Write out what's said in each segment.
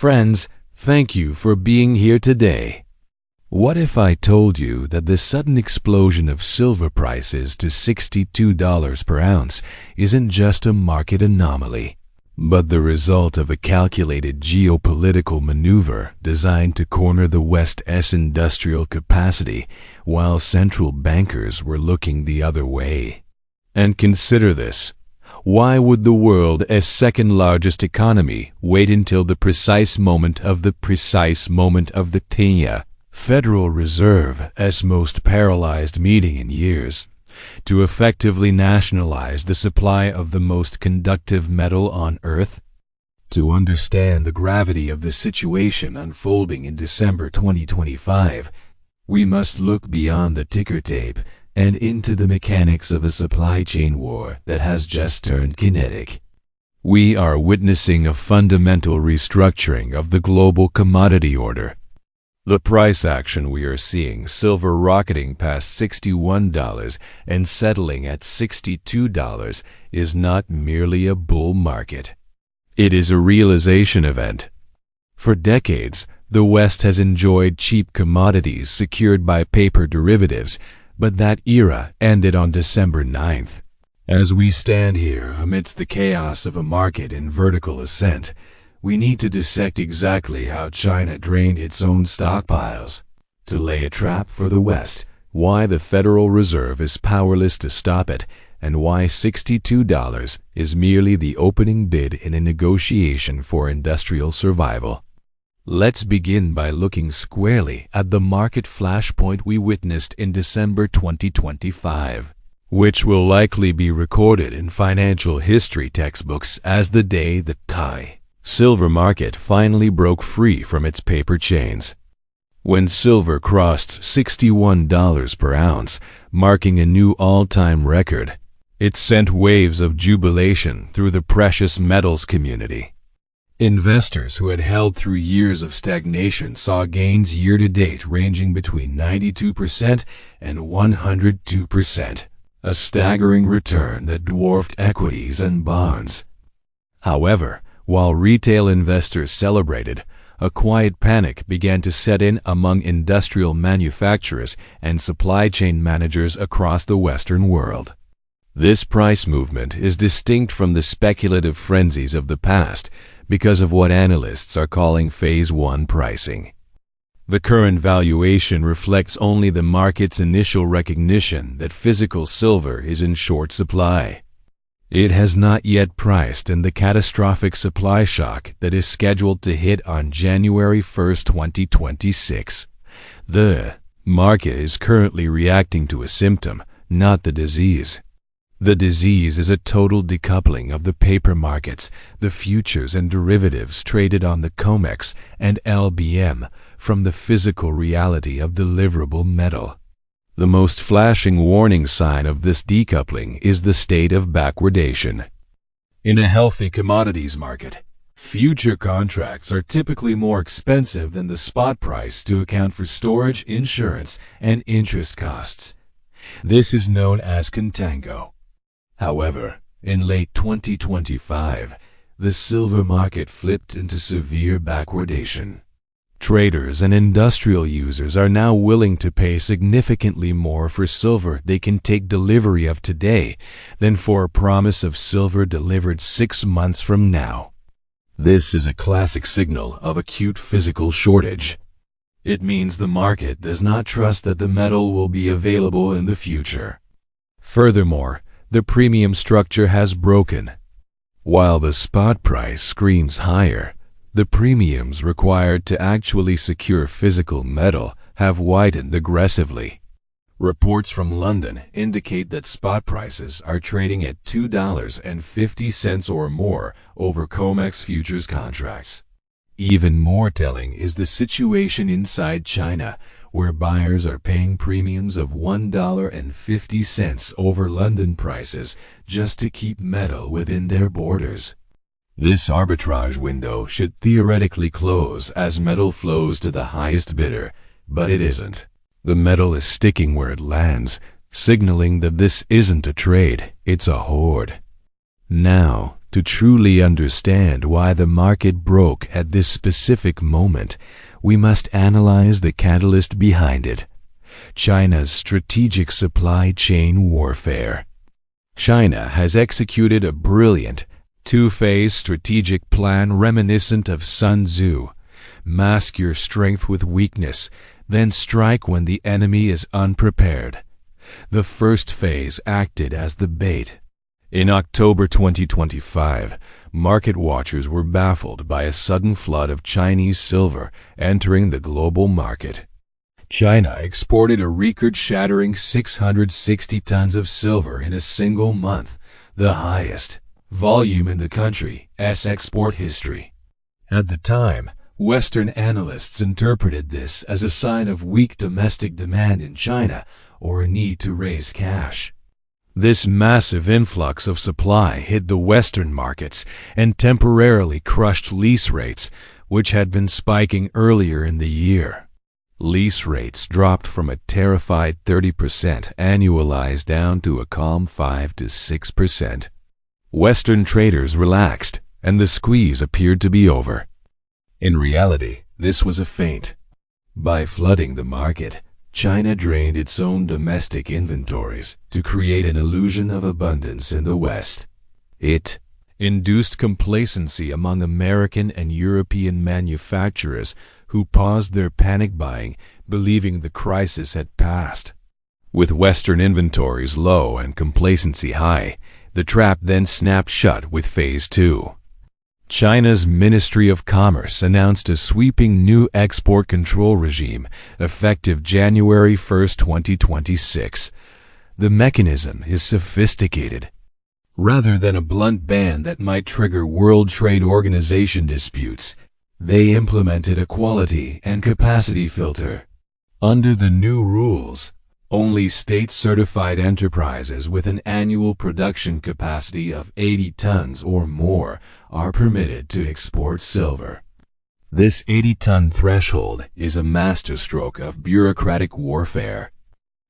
Friends, thank you for being here today. What if I told you that the sudden explosion of silver prices to $62 per ounce isn't just a market anomaly, but the result of a calculated geopolitical maneuver designed to corner the West's industrial capacity while central bankers were looking the other way? And consider this. Why would the world's second-largest economy wait until the precise moment of the 10th Federal Reserve's most paralyzed meeting in years to effectively nationalize the supply of the most conductive metal on Earth? To understand the gravity of the situation unfolding in December 2025, we must look beyond the ticker tape and into the mechanics of a supply chain war that has just turned kinetic. We are witnessing a fundamental restructuring of the global commodity order. The price action we are seeing, silver rocketing past $61 and settling at $62, is not merely a bull market. It is a realization event. For decades, the West has enjoyed cheap commodities secured by paper derivatives, but that era ended on December 9th. As we stand here amidst the chaos of a market in vertical ascent, we need to dissect exactly how China drained its own stockpiles to lay a trap for the West, why the Federal Reserve is powerless to stop it, and why $62 is merely the opening bid in a negotiation for industrial survival. Let's begin by looking squarely at the market flashpoint we witnessed in December 2025, which will likely be recorded in financial history textbooks as the day the silver market finally broke free from its paper chains. When silver crossed $61 per ounce, marking a new all-time record, it sent waves of jubilation through the precious metals community. Investors who had held through years of stagnation saw gains year-to-date ranging between 92% and 102%, a staggering return that dwarfed equities and bonds. However, while retail investors celebrated, a quiet panic began to set in among industrial manufacturers and supply chain managers across the Western world. This price movement is distinct from the speculative frenzies of the past because of what analysts are calling Phase 1 pricing. The current valuation reflects only the market's initial recognition that physical silver is in short supply. It has not yet priced in the catastrophic supply shock that is scheduled to hit on January 1, 2026. The market is currently reacting to a symptom, not the disease. The disease is a total decoupling of the paper markets, the futures and derivatives traded on the COMEX and LBM, from the physical reality of deliverable metal. The most flashing warning sign of this decoupling is the state of backwardation. In a healthy commodities market, future contracts are typically more expensive than the spot price to account for storage, insurance, and interest costs. This is known as contango. However, in late 2025, the silver market flipped into severe backwardation. Traders and industrial users are now willing to pay significantly more for silver they can take delivery of today than for a promise of silver delivered 6 months from now. This is a classic signal of acute physical shortage. It means the market does not trust that the metal will be available in the future. Furthermore, the premium structure has broken. While the spot price screams higher, the premiums required to actually secure physical metal have widened aggressively. Reports from London indicate that spot prices are trading at $2.50 or more over COMEX futures contracts. Even more telling is the situation inside China, where buyers are paying premiums of $1.50 over London prices just to keep metal within their borders. This arbitrage window should theoretically close as metal flows to the highest bidder, but it isn't. The metal is sticking where it lands, signaling that this isn't a trade, it's a hoard. Now, To truly understand why the market broke at this specific moment, we must analyze the catalyst behind it: China's strategic supply chain warfare. China has executed a brilliant, two-phase strategic plan reminiscent of Sun Tzu. Mask your strength with weakness, then strike when the enemy is unprepared. The first phase acted as the bait. In October 2025, market watchers were baffled by a sudden flood of Chinese silver entering the global market. China exported a record-shattering 660 tons of silver in a single month, the highest volume in the country's export history. At the time, Western analysts interpreted this as a sign of weak domestic demand in China or a need to raise cash. This massive influx of supply hit the Western markets and temporarily crushed lease rates, which had been spiking earlier in the year. Lease rates dropped from a terrified 30% annualized down to a calm 5 to 6%. Western traders relaxed, and the squeeze appeared to be over. In reality, this was a feint. By flooding the market, China drained its own domestic inventories to create an illusion of abundance in the West. It induced complacency among American and European manufacturers who paused their panic buying, believing the crisis had passed. With Western inventories low and complacency high, the trap then snapped shut with Phase 2. China's Ministry of Commerce announced a sweeping new export control regime effective January 1, 2026. The mechanism is sophisticated. Rather than a blunt ban that might trigger World Trade Organization disputes, they implemented a quality and capacity filter. Under the new rules, only state-certified enterprises with an annual production capacity of 80 tons or more are permitted to export silver. This 80-ton threshold is a masterstroke of bureaucratic warfare.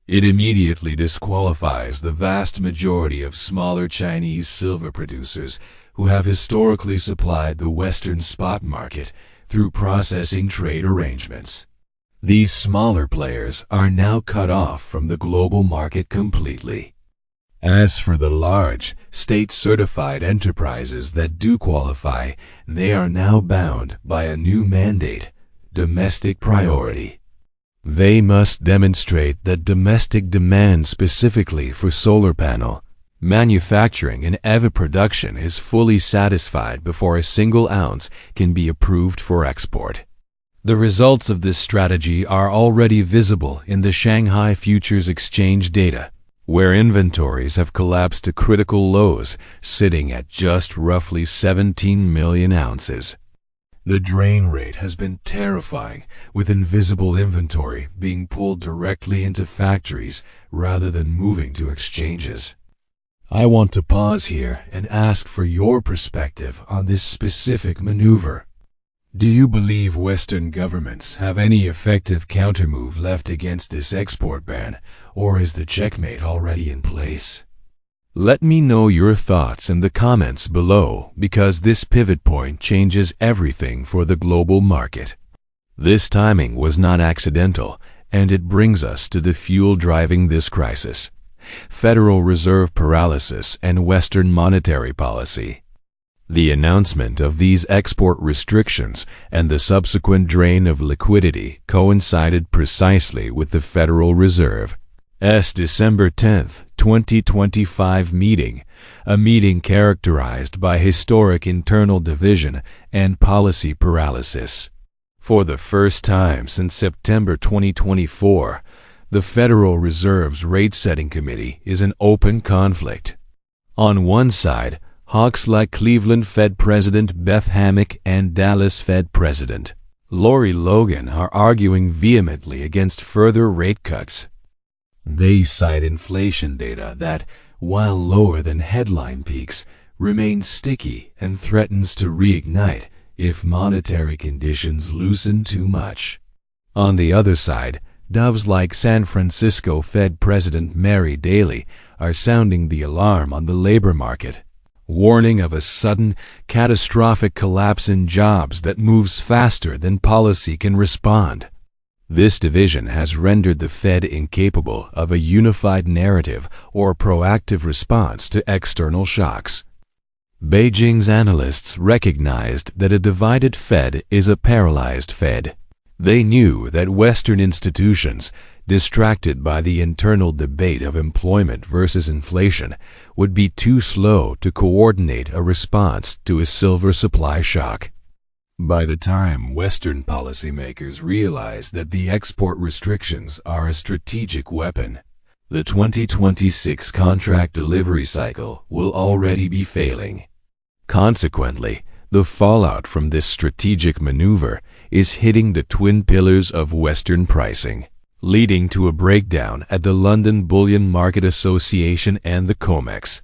It immediately disqualifies the vast majority of smaller Chinese silver producers who have historically supplied the Western spot market through processing trade arrangements. These smaller players are now cut off from the global market completely. As for the large, state-certified enterprises that do qualify, they are now bound by a new mandate: domestic priority. They must demonstrate that domestic demand specifically for solar panel manufacturing and EV production is fully satisfied before a single ounce can be approved for export. The results of this strategy are already visible in the Shanghai Futures Exchange data, where inventories have collapsed to critical lows, sitting at just roughly 17 million ounces. The drain rate has been terrifying, with invisible inventory being pulled directly into factories rather than moving to exchanges. I want to pause here and ask for your perspective on this specific maneuver. Do you believe Western governments have any effective countermove left against this export ban, or is the checkmate already in place? Let me know your thoughts in the comments below, because this pivot point changes everything for the global market. This timing was not accidental, and it brings us to the fuel driving this crisis: Federal Reserve paralysis and Western monetary policy. The announcement of these export restrictions and the subsequent drain of liquidity coincided precisely with the Federal Reserve's December 10, 2025 meeting, a meeting characterized by historic internal division and policy paralysis. For the first time since September 2024, the Federal Reserve's rate-setting committee is in open conflict. On one side, hawks like Cleveland Fed President Beth Hammack and Dallas Fed President Lori Logan are arguing vehemently against further rate cuts. They cite inflation data that, while lower than headline peaks, remains sticky and threatens to reignite if monetary conditions loosen too much. On the other side, doves like San Francisco Fed President Mary Daly are sounding the alarm on the labor market. warning of a sudden, catastrophic collapse in jobs that moves faster than policy can respond. This division has rendered the Fed incapable of a unified narrative or proactive response to external shocks. Beijing's analysts recognized that a divided Fed is a paralyzed Fed. They knew that Western institutions, distracted by the internal debate of employment versus inflation, would be too slow to coordinate a response to a silver supply shock. By the time Western policymakers realize that the export restrictions are a strategic weapon, the 2026 contract delivery cycle will already be failing. Consequently, the fallout from this strategic maneuver is hitting the twin pillars of Western pricing, leading to a breakdown at the London Bullion Market Association and the COMEX.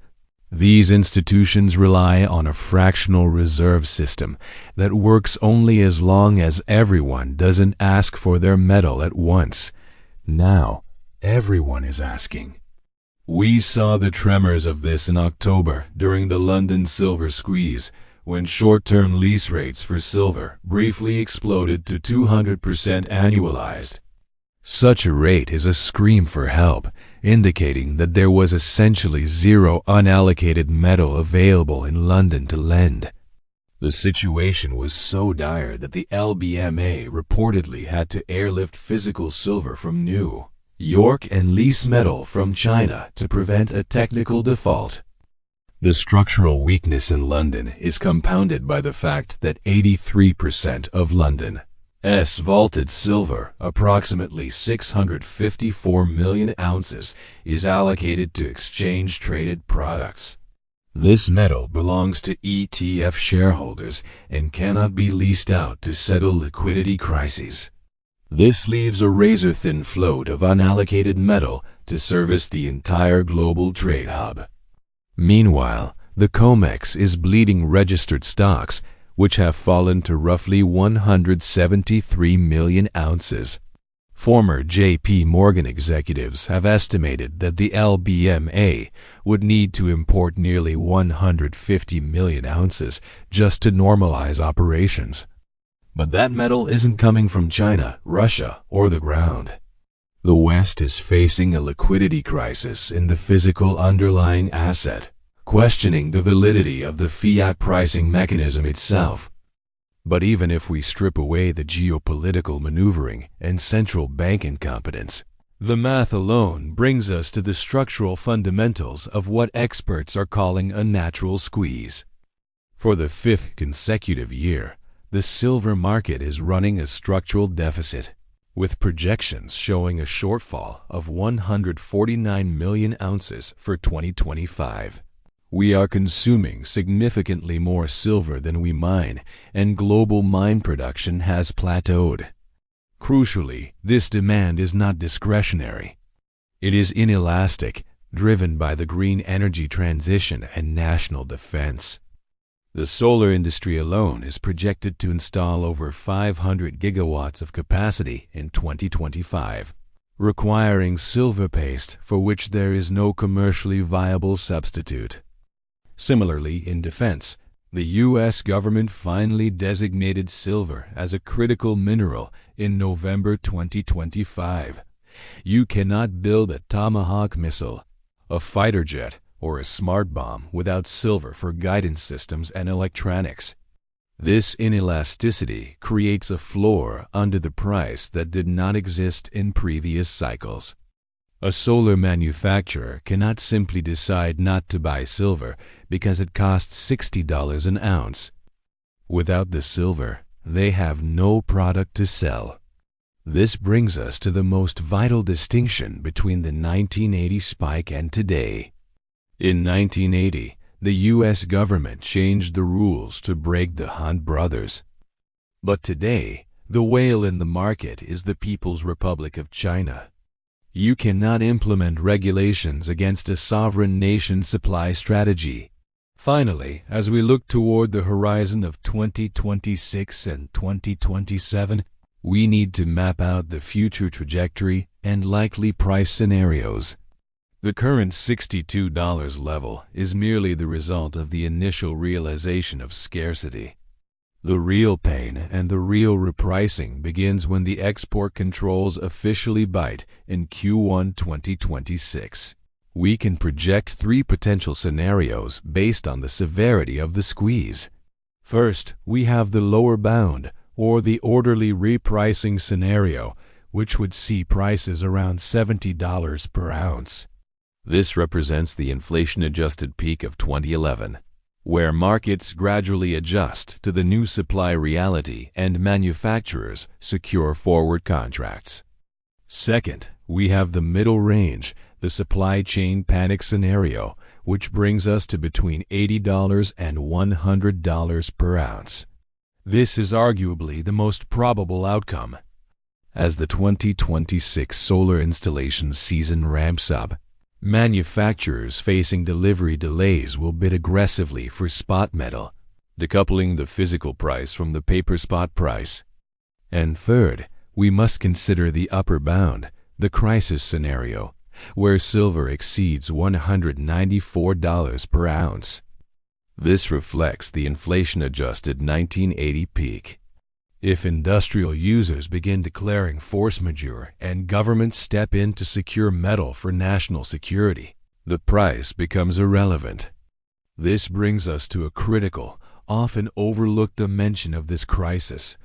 These institutions rely on a fractional reserve system that works only as long as everyone doesn't ask for their metal at once. Now, everyone is asking. We saw the tremors of this in October during the London silver squeeze, when short-term lease rates for silver briefly exploded to 200% annualized. Such a rate is a scream for help, indicating that there was essentially zero unallocated metal available in London to lend. The situation was so dire that the LBMA reportedly had to airlift physical silver from New York and lease metal from China to prevent a technical default. The structural weakness in London is compounded by the fact that 83% of London's vaulted silver, approximately 654 million ounces, is allocated to exchange-traded products. This metal belongs to ETF shareholders and cannot be leased out to settle liquidity crises. This leaves a razor-thin float of unallocated metal to service the entire global trade hub. Meanwhile, the COMEX is bleeding registered stocks, which have fallen to roughly 173 million ounces. Former J.P. Morgan executives have estimated that the LBMA would need to import nearly 150 million ounces just to normalize operations. But that metal isn't coming from China, Russia, or the ground. The West is facing a liquidity crisis in the physical underlying asset, questioning the validity of the fiat pricing mechanism itself. But even if we strip away the geopolitical maneuvering and central bank incompetence, the math alone brings us to the structural fundamentals of what experts are calling a natural squeeze. For the fifth consecutive year, the silver market is running a structural deficit, with projections showing a shortfall of 149 million ounces for 2025. We are consuming significantly more silver than we mine, and global mine production has plateaued. Crucially, this demand is not discretionary. It is inelastic, driven by the green energy transition and national defense. The solar industry alone is projected to install over 500 gigawatts of capacity in 2025, requiring silver paste for which there is no commercially viable substitute. Similarly, in defense, the U.S. government finally designated silver as a critical mineral in November 2025. You cannot build a Tomahawk missile, a fighter jet, or a smart bomb without silver for guidance systems and electronics. This inelasticity creates a floor under the price that did not exist in previous cycles. A solar manufacturer cannot simply decide not to buy silver because it costs $60 an ounce. Without the silver, they have no product to sell. This brings us to the most vital distinction between the 1980 spike and today. In 1980, the U.S. government changed the rules to break the Hunt brothers. But today, the whale in the market is the People's Republic of China. You cannot implement regulations against a sovereign nation's supply strategy. Finally, as we look toward the horizon of 2026 and 2027, we need to map out the future trajectory and likely price scenarios. The current $62 level is merely the result of the initial realization of scarcity. The real pain and the real repricing begins when the export controls officially bite in Q1 2026. We can project three potential scenarios based on the severity of the squeeze. First, we have the lower bound, or the orderly repricing scenario, which would see prices around $70 per ounce. This represents the inflation-adjusted peak of 2011, where markets gradually adjust to the new supply reality and manufacturers secure forward contracts. Second, we have the middle range, the supply chain panic scenario, which brings us to between $80 and $100 per ounce. This is arguably the most probable outcome. As the 2026 solar installation season ramps up, manufacturers facing delivery delays will bid aggressively for spot metal, decoupling the physical price from the paper spot price. And third, we must consider the upper bound, the crisis scenario, where silver exceeds $194 per ounce. This reflects the inflation-adjusted 1980 peak. If industrial users begin declaring force majeure and governments step in to secure metal for national security, the price becomes irrelevant. This brings us to a critical, often overlooked dimension of this crisis,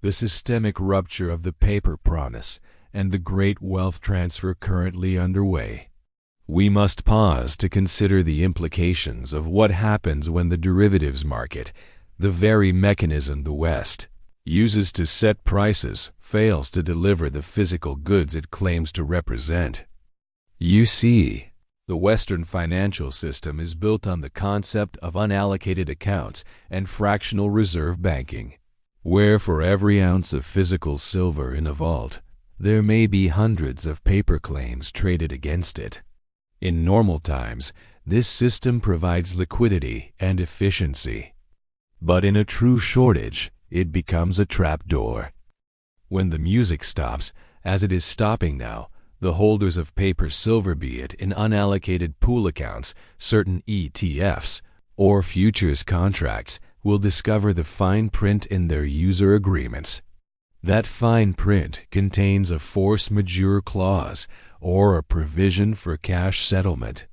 the systemic rupture of the paper promise and the great wealth transfer currently underway. We must pause to consider the implications of what happens when the derivatives market, the very mechanism the West uses to set prices, fails to deliver the physical goods it claims to represent. You see, the Western financial system is built on the concept of unallocated accounts and fractional reserve banking, where for every ounce of physical silver in a vault, there may be hundreds of paper claims traded against it. In normal times, this system provides liquidity and efficiency. But in a true shortage, it becomes a trapdoor. When the music stops, as it is stopping now, the holders of paper silver, be it in unallocated pool accounts, certain ETFs, or futures contracts, will discover the fine print in their user agreements. That fine print contains a force majeure clause or a provision for cash settlement.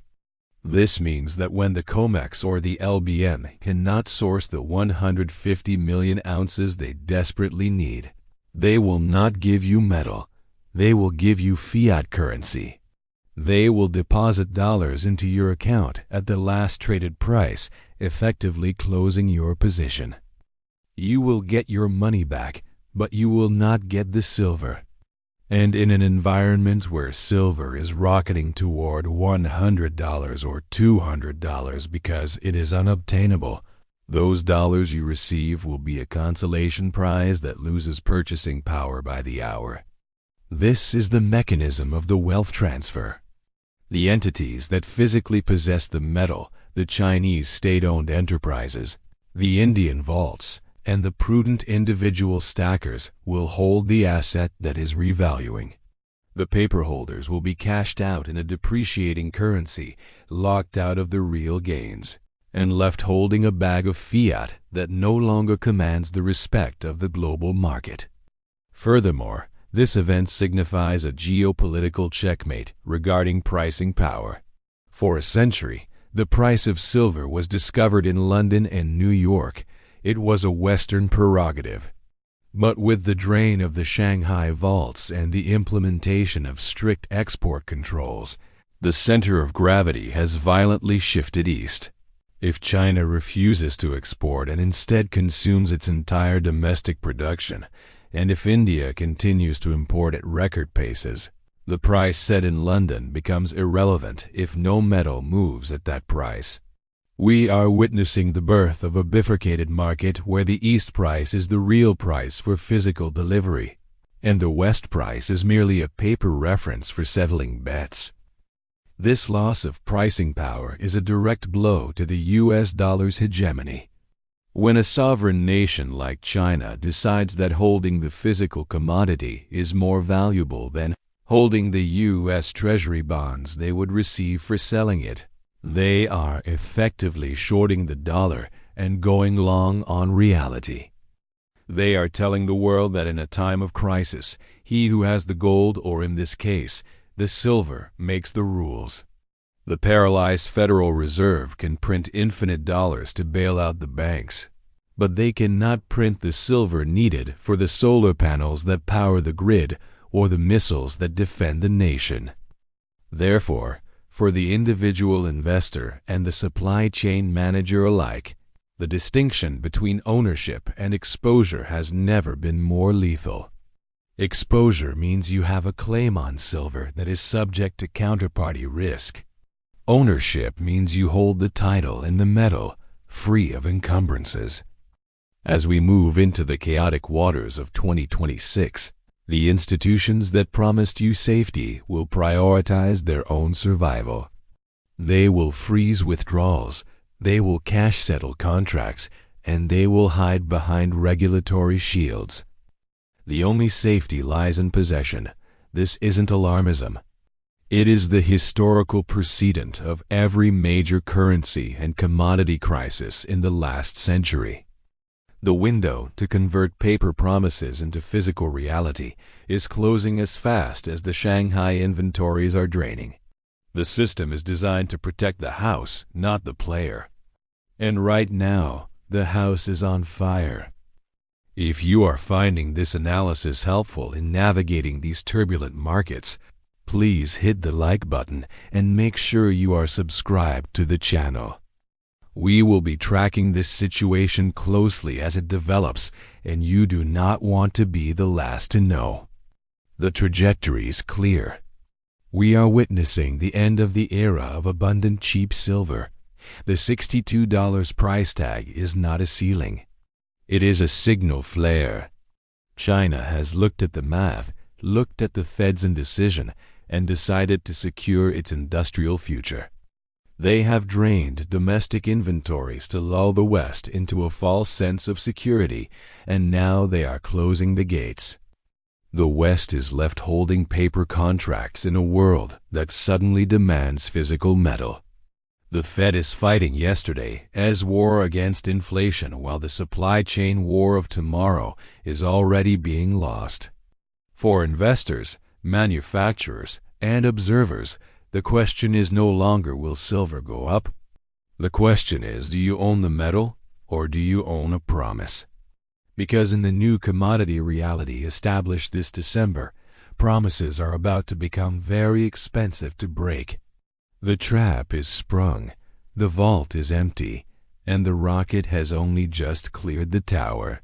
This means that when the COMEX or the LBM cannot source the 150 million ounces they desperately need, they will not give you metal. They will give you fiat currency. They will deposit dollars into your account at the last traded price, effectively closing your position. You will get your money back, but you will not get the silver. And in an environment where silver is rocketing toward $100 or $200 because it is unobtainable, those dollars you receive will be a consolation prize that loses purchasing power by the hour. This is the mechanism of the wealth transfer. The entities that physically possess the metal, the Chinese state-owned enterprises, the Indian vaults, and the prudent individual stackers will hold the asset that is revaluing. The paper holders will be cashed out in a depreciating currency, locked out of the real gains, and left holding a bag of fiat that no longer commands the respect of the global market. Furthermore, this event signifies a geopolitical checkmate regarding pricing power. For a century, the price of silver was discovered in London and New York. It was a Western prerogative. But with the drain of the Shanghai vaults and the implementation of strict export controls, the center of gravity has violently shifted east. If China refuses to export and instead consumes its entire domestic production, and if India continues to import at record paces, the price set in London becomes irrelevant if no metal moves at that price. We are witnessing the birth of a bifurcated market where the East price is the real price for physical delivery, and the West price is merely a paper reference for settling bets. This loss of pricing power is a direct blow to the US dollar's hegemony. When a sovereign nation like China decides that holding the physical commodity is more valuable than holding the U.S. Treasury bonds they would receive for selling it. They are effectively shorting the dollar and going long on reality. They are telling the world that in a time of crisis, he who has the gold, or in this case, the silver, makes the rules. The paralyzed Federal Reserve can print infinite dollars to bail out the banks, but they cannot print the silver needed for the solar panels that power the grid or the missiles that defend the nation. Therefore, for the individual investor and the supply chain manager alike, the distinction between ownership and exposure has never been more lethal. Exposure means you have a claim on silver that is subject to counterparty risk. Ownership means you hold the title and the metal, free of encumbrances. As we move into the chaotic waters of 2026, the institutions that promised you safety will prioritize their own survival. They will freeze withdrawals, they will cash settle contracts, and they will hide behind regulatory shields. The only safety lies in possession. This isn't alarmism. It is the historical precedent of every major currency and commodity crisis in the last century. The window to convert paper promises into physical reality is closing as fast as the Shanghai inventories are draining. The system is designed to protect the house, not the player. And right now, the house is on fire. If you are finding this analysis helpful in navigating these turbulent markets, please hit the like button and make sure you are subscribed to the channel. We will be tracking this situation closely as it develops, and you do not want to be the last to know. The trajectory is clear. We are witnessing the end of the era of abundant cheap silver. The $62 price tag is not a ceiling. It is a signal flare. China has looked at the math, looked at the Fed's indecision, and decided to secure its industrial future. They have drained domestic inventories to lull the West into a false sense of security, and now they are closing the gates. The West is left holding paper contracts in a world that suddenly demands physical metal. The Fed is fighting yesterday as war against inflation, while the supply chain war of tomorrow is already being lost. For investors, manufacturers, and observers, the question is no longer will silver go up. The question is, do you own the metal or do you own a promise? Because in the new commodity reality established this December, promises are about to become very expensive to break. The trap is sprung, the vault is empty, and the rocket has only just cleared the tower.